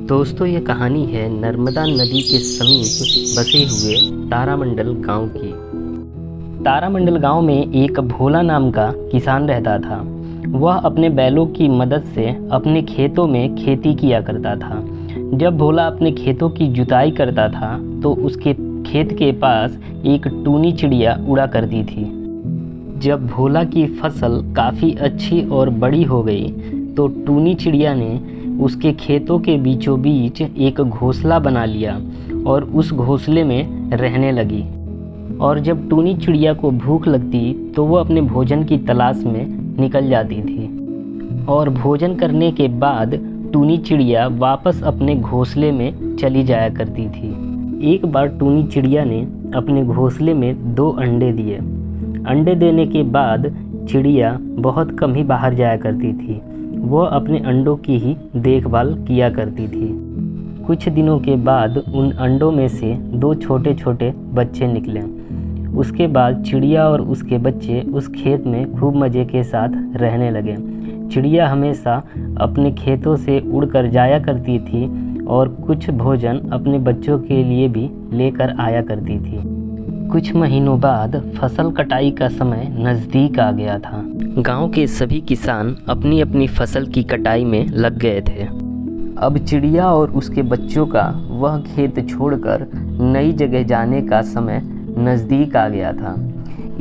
दोस्तों ये कहानी है नर्मदा नदी के समीप बसे हुए तारामंडल गांव की। तारामंडल गांव में एक भोला नाम का किसान रहता था। वह अपने बैलों की मदद से अपने खेतों में खेती किया करता था। जब भोला अपने खेतों की जुताई करता था तो उसके खेत के पास एक टूनी चिड़िया उड़ा करती थी। जब भोला की फसल काफ़ी अच्छी और बड़ी हो गई तो टूनी चिड़िया ने उसके खेतों के बीचों बीच एक घोंसला बना लिया और उस घोंसले में रहने लगी। और जब टूनी चिड़िया को भूख लगती तो वह अपने भोजन की तलाश में निकल जाती थी और भोजन करने के बाद टूनी चिड़िया वापस अपने घोंसले में चली जाया करती थी। एक बार टूनी चिड़िया ने अपने घोंसले में 2 अंडे दिए। अंडे देने के बाद चिड़िया बहुत कम ही बाहर जाया करती थी। वह अपने अंडों की ही देखभाल किया करती थी। कुछ दिनों के बाद उन अंडों में से 2 छोटे छोटे बच्चे निकले। उसके बाद चिड़िया और उसके बच्चे उस खेत में खूब मज़े के साथ रहने लगे। चिड़िया हमेशा अपने खेतों से उड़कर जाया करती थी और कुछ भोजन अपने बच्चों के लिए भी लेकर आया करती थी। कुछ महीनों बाद फसल कटाई का समय नज़दीक आ गया था। गांव के सभी किसान अपनी अपनी फसल की कटाई में लग गए थे। अब चिड़िया और उसके बच्चों का वह खेत छोड़कर नई जगह जाने का समय नज़दीक आ गया था।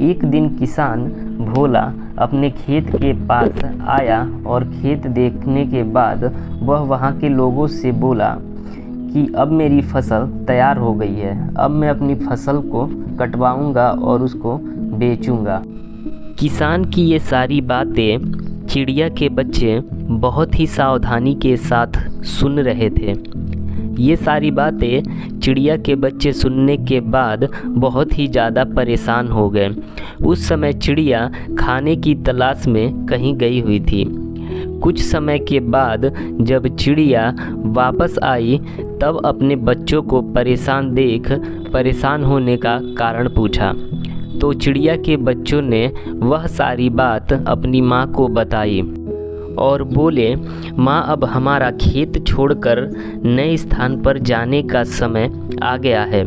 एक दिन किसान भोला अपने खेत के पास आया और खेत देखने के बाद वह वहाँ के लोगों से बोला कि अब मेरी फसल तैयार हो गई है। अब मैं अपनी फसल को कटवाऊंगा और उसको बेचूंगा। किसान की ये सारी बातें चिड़िया के बच्चे बहुत ही सावधानी के साथ सुन रहे थे। ये सारी बातें चिड़िया के बच्चे सुनने के बाद बहुत ही ज़्यादा परेशान हो गए। उस समय चिड़िया खाने की तलाश में कहीं गई हुई थी। कुछ समय के बाद जब चिड़िया वापस आई तब अपने बच्चों को परेशान देख परेशान होने का कारण पूछा। तो चिड़िया के बच्चों ने वह सारी बात अपनी माँ को बताई और बोले, माँ अब हमारा खेत छोड़कर नए स्थान पर जाने का समय आ गया है।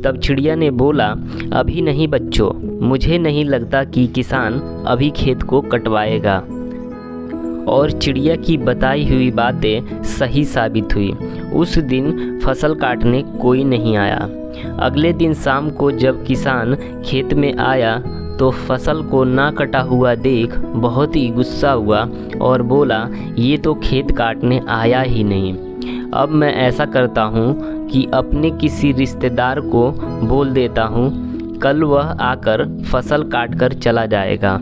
तब चिड़िया ने बोला, अभी नहीं बच्चों, मुझे नहीं लगता कि किसान अभी खेत को कटवाएगा। और चिड़िया की बताई हुई बातें सही साबित हुई। उस दिन फसल काटने कोई नहीं आया। अगले दिन शाम को जब किसान खेत में आया तो फसल को ना कटा हुआ देख बहुत ही गुस्सा हुआ और बोला, ये तो खेत काटने आया ही नहीं। अब मैं ऐसा करता हूँ कि अपने किसी रिश्तेदार को बोल देता हूँ, कल वह आकर फसल काट कर चला जाएगा।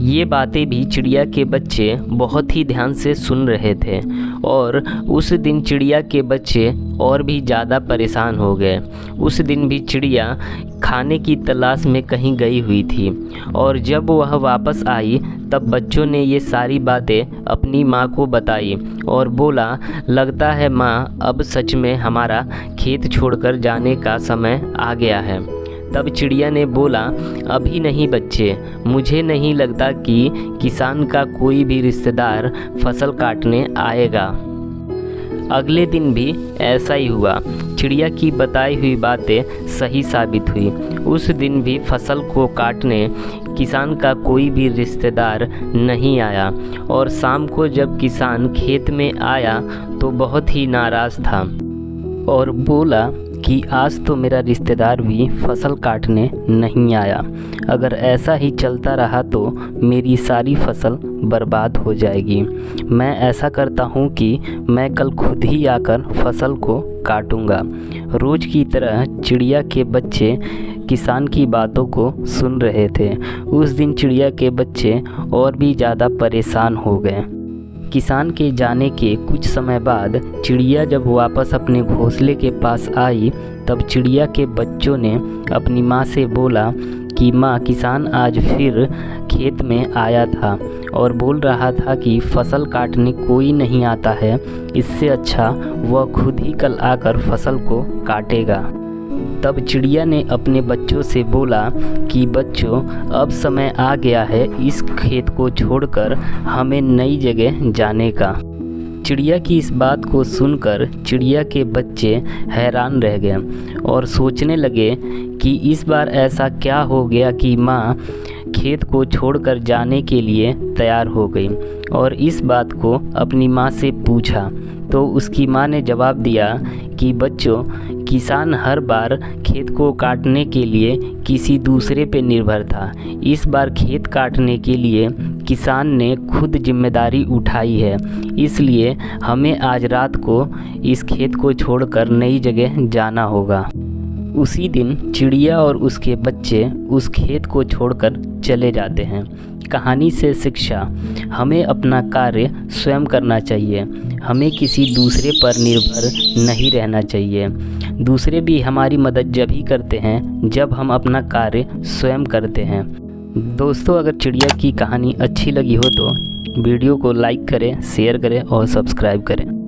ये बातें भी चिड़िया के बच्चे बहुत ही ध्यान से सुन रहे थे और उस दिन चिड़िया के बच्चे और भी ज़्यादा परेशान हो गए। उस दिन भी चिड़िया खाने की तलाश में कहीं गई हुई थी और जब वह वापस आई तब बच्चों ने ये सारी बातें अपनी माँ को बताई और बोला, लगता है माँ अब सच में हमारा खेत छोड़कर जाने का समय आ गया है। तब चिड़िया ने बोला, अभी नहीं बच्चे, मुझे नहीं लगता कि किसान का कोई भी रिश्तेदार फसल काटने आएगा। अगले दिन भी ऐसा ही हुआ। चिड़िया की बताई हुई बातें सही साबित हुई। उस दिन भी फसल को काटने किसान का कोई भी रिश्तेदार नहीं आया और शाम को जब किसान खेत में आया तो बहुत ही नाराज़ था और बोला कि आज तो मेरा रिश्तेदार भी फसल काटने नहीं आया। अगर ऐसा ही चलता रहा तो मेरी सारी फसल बर्बाद हो जाएगी। मैं ऐसा करता हूँ कि मैं कल खुद ही आकर फसल को काटूँगा। रोज़ की तरह चिड़िया के बच्चे किसान की बातों को सुन रहे थे। उस दिन चिड़िया के बच्चे और भी ज़्यादा परेशान हो गए। किसान के जाने के कुछ समय बाद चिड़िया जब वापस अपने घोंसले के पास आई तब चिड़िया के बच्चों ने अपनी माँ से बोला कि माँ, किसान आज फिर खेत में आया था और बोल रहा था कि फसल काटने कोई नहीं आता है, इससे अच्छा वह खुद ही कल आकर फसल को काटेगा। तब चिड़िया ने अपने बच्चों से बोला कि बच्चों, अब समय आ गया है इस खेत को छोड़कर हमें नई जगह जाने का। चिड़िया की इस बात को सुनकर चिड़िया के बच्चे हैरान रह गए और सोचने लगे कि इस बार ऐसा क्या हो गया कि माँ खेत को छोड़कर जाने के लिए तैयार हो गई। और इस बात को अपनी माँ से पूछा तो उसकी माँ ने जवाब दिया कि बच्चों, किसान हर बार खेत को काटने के लिए किसी दूसरे पे निर्भर था। इस बार खेत काटने के लिए किसान ने खुद जिम्मेदारी उठाई है, इसलिए हमें आज रात को इस खेत को छोड़कर नई जगह जाना होगा। उसी दिन चिड़िया और उसके बच्चे उस खेत को छोड़कर चले जाते हैं। कहानी से शिक्षा: हमें अपना कार्य स्वयं करना चाहिए, हमें किसी दूसरे पर निर्भर नहीं रहना चाहिए। दूसरे भी हमारी मदद जब ही करते हैं जब हम अपना कार्य स्वयं करते हैं। दोस्तों, अगर चिड़िया की कहानी अच्छी लगी हो तो वीडियो को लाइक करें, शेयर करें और सब्सक्राइब करें।